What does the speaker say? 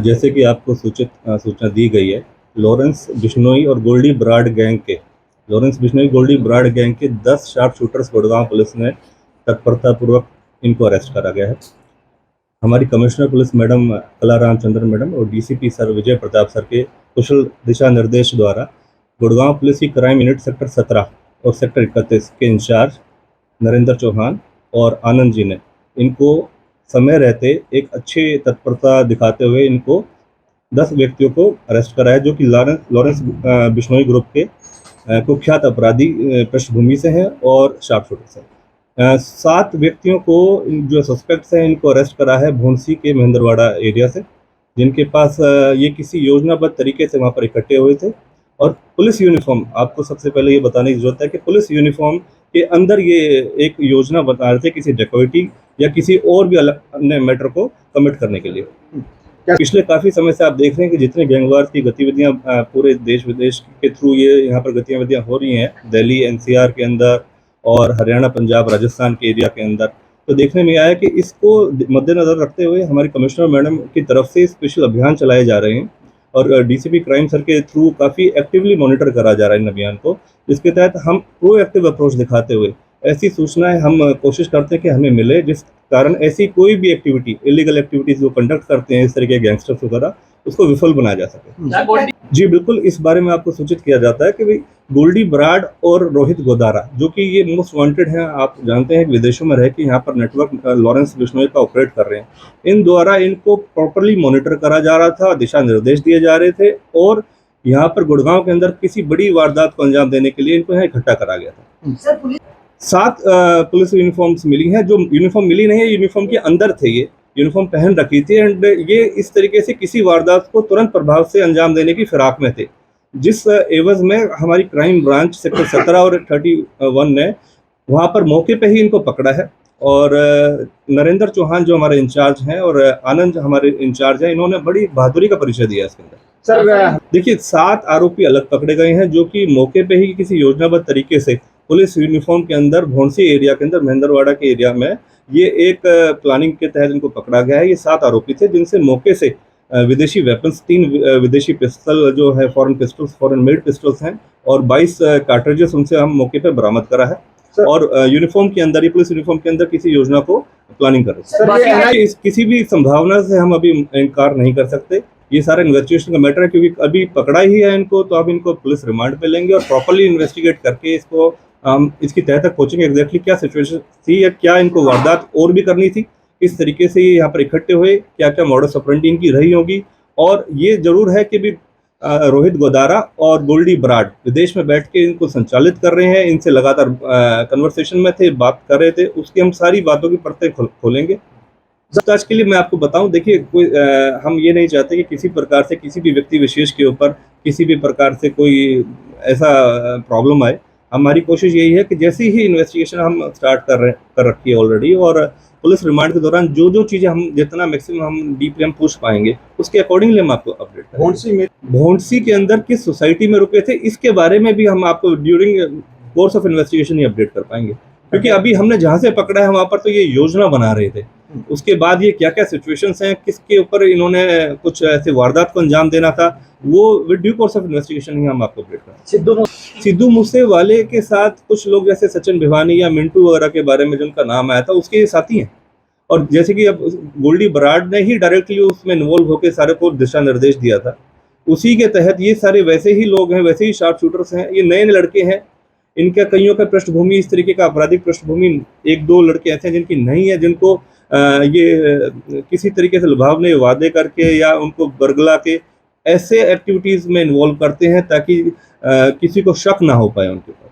जैसे कि आपको सूचना दी गई है, लॉरेंस बिश्नोई और गोल्डी बराड गैंग के लॉरेंस बिश्नोई गोल्डी बराड गैंग के 10 शार्प शूटर्स गुड़गांव पुलिस ने तत्परतापूर्वक इनको अरेस्ट करा गया है। हमारी कमिश्नर पुलिस मैडम कला रामचंद्रन मैडम और DCP sir Vijay Pratap sir के कुशल दिशा निर्देश द्वारा गुड़गांव पुलिस की क्राइम यूनिट सेक्टर 17 और सेक्टर 31 के इंचार्ज नरेंद्र चौहान और आनंद जी ने इनको समय रहते एक अच्छी तत्परता दिखाते हुए इनको 10 व्यक्तियों को अरेस्ट कराया, जो कि लॉरेंस बिश्नोई ग्रुप के कुख्यात अपराधी पृष्ठभूमि से हैं और शार्प शूटर से। 7 व्यक्तियों को जो सस्पेक्ट्स हैं इनको अरेस्ट करा है भोंसी के महेंद्रवाड़ा एरिया से, जिनके पास ये किसी योजनाबद्ध तरीके से वहाँ पर इकट्ठे हुए थे। और पुलिस यूनिफॉर्म, आपको सबसे पहले ये बताने की जरूरत है कि पुलिस यूनिफॉर्म के अंदर ये एक योजना बता रहे थे किसी डेकोइटी या किसी और भी अलग अन्य मैटर को कमिट करने के लिए। पिछले काफ़ी समय से आप देख रहे हैं कि जितने गैंगवार की गतिविधियां पूरे देश विदेश के थ्रू ये यहाँ पर गतिविधियां हो रही हैं, दिल्ली एनसीआर के अंदर और हरियाणा पंजाब राजस्थान के एरिया के अंदर, तो देखने में आया कि इसको मद्देनजर रखते हुए हमारी कमिश्नर मैडम की तरफ से स्पेशल अभियान चलाए जा रहे हैं और डीसीपी क्राइम सर के थ्रू काफ़ी एक्टिवली मॉनिटर करा जा रहा है इन अभियान को, जिसके तहत हम प्रोएक्टिव अप्रोच दिखाते हुए ऐसी सूचनाएं हम कोशिश करते हैं कि हमें मिले, जिस कारण ऐसी कोई भी एक्टिविटी, इलीगल एक्टिविटीज जो कंडक्ट करते हैं इस तरह के गैंगस्टर्स वगैरह, उसको विफल बनाया जा सके। जी बिल्कुल, इस बारे में आपको सूचित किया जाता है कि भाई गोल्डी बराड और रोहित गोदारा, जो कि ये मोस्ट वांटेड हैं, आप जानते हैं कि विदेशों में रह के यहाँ पर नेटवर्क लॉरेंस बिश्नोई का ऑपरेट कर रहे हैं। इन द्वारा इनको प्रॉपरली मॉनिटर करा जा रहा था, दिशा निर्देश दिए जा रहे थे और यहाँ पर गुड़गांव के अंदर किसी बड़ी वारदात को अंजाम देने के लिए इनको यहाँ इकट्ठा करा गया था। 7 पुलिस यूनिफॉर्म्स मिली हैं। जो यूनिफॉर्म मिली नहीं है, यूनिफॉर्म के अंदर थे, ये यूनिफॉर्म पहन रखी थी एंड ये इस तरीके से किसी वारदात को तुरंत प्रभाव से अंजाम देने की फिराक में थे, जिस एवज में हमारी क्राइम ब्रांच सेक्टर 17 और 31 ने वहाँ पर मौके पे ही इनको पकड़ा है। और नरेंद्र चौहान जो हमारे इंचार्ज हैं और आनंद हमारे इंचार्ज हैं, इन्होंने बड़ी बहादुरी का परिचय दिया इसके अंदर। सर देखिए, 7 आरोपी अलग पकड़े गए हैं जो कि मौके पे ही किसी योजनाबद्ध तरीके से पुलिस यूनिफॉर्म के अंदर भोंसी एरिया के अंदर महेंद्रवाड़ा के एरिया में ये एक प्लानिंग के तहत इनको पकड़ा गया है। ये 7 आरोपी थे जिनसे मौके से विदेशी वेपन्स, 3 विदेशी पिस्टल जो है foreign pistols, foreign made pistols हैं और 22 कार्ट्रिजेस उनसे हम मौके पर बरामद करा है। और यूनिफॉर्म के अंदर, ये पुलिस यूनिफॉर्म के अंदर किसी योजना को प्लानिंग कर रहे हैं। किसी भी संभावना से हम अभी इनकार नहीं कर सकते, ये सारा इन्वेस्टिगेशन का मैटर है, क्योंकि अभी पकड़ा ही है इनको, तो अब इनको पुलिस रिमांड पे लेंगे और प्रॉपर्ली इन्वेस्टिगेट करके इसको हम इसकी तह तक पहुंचेंगे एग्जैक्टली क्या सिचुएशन थी या क्या इनको वारदात और भी करनी थी, किस तरीके से ये यहाँ पर इकट्ठे हुए, क्या क्या मॉडस ऑपरेंडी इनकी रही होगी। और ये जरूर है कि भी रोहित गोदारा और गोल्डी बराड विदेश में बैठ के इनको संचालित कर रहे हैं, इनसे लगातार कन्वर्सेशन में थे, बात कर रहे थे, उसकी हम सारी बातों की परतें खोलेंगे। आज के लिए मैं आपको बताऊं, देखिए कोई हम ये नहीं चाहते कि किसी प्रकार से किसी भी व्यक्ति विशेष के ऊपर किसी भी प्रकार से कोई ऐसा प्रॉब्लम आए। हमारी कोशिश यही है कि जैसी ही इन्वेस्टिगेशन हम स्टार्ट कर रखी है ऑलरेडी, और पुलिस रिमांड के दौरान जो जो चीज़ें हम जितना मैक्सिमम हम डीपली हम पूछ पाएंगे उसके अकॉर्डिंगली हम आपको अपडेट करेंगे। भोंसी के अंदर किस सोसाइटी में रुके थे इसके बारे में भी हम आपको during course of investigation he update कर पाएंगे, क्योंकि अभी हमने जहाँ से पकड़ा है वहाँ पर तो ये योजना बना रहे थे। उसके बाद ये क्या क्या सिचुएशंस हैं, किसके ऊपर इन्होंने कुछ ऐसे वारदात को अंजाम देना था, वो with due course of investigation ही हम आपको अपडेट करेंगे। सिद्धू मूसेवाले के साथ कुछ लोग जैसे सचिन भिवानी या मिंटू वगैरह के बारे में जिनका नाम आया था, उसके साथी हैं। और जैसे कि अब गोल्डी बराड ने ही डायरेक्टली उसमें इन्वॉल्व होकर सारे को दिशा निर्देश दिया था, उसी के तहत ये सारे वैसे ही लोग हैं, वैसे ही शार्प शूटर्स हैं। ये नए लड़के हैं, इनका कईयों का पृष्ठभूमि इस तरीके का आपराधिक पृष्ठभूमि, 1-2 लड़के ऐसे हैं जिनकी नहीं है, जिनको ये किसी तरीके से लुभावने वादे करके या उनको बरगला के ऐसे एक्टिविटीज़ में इन्वॉल्व करते हैं ताकि किसी को शक ना हो पाए उनके ऊपर।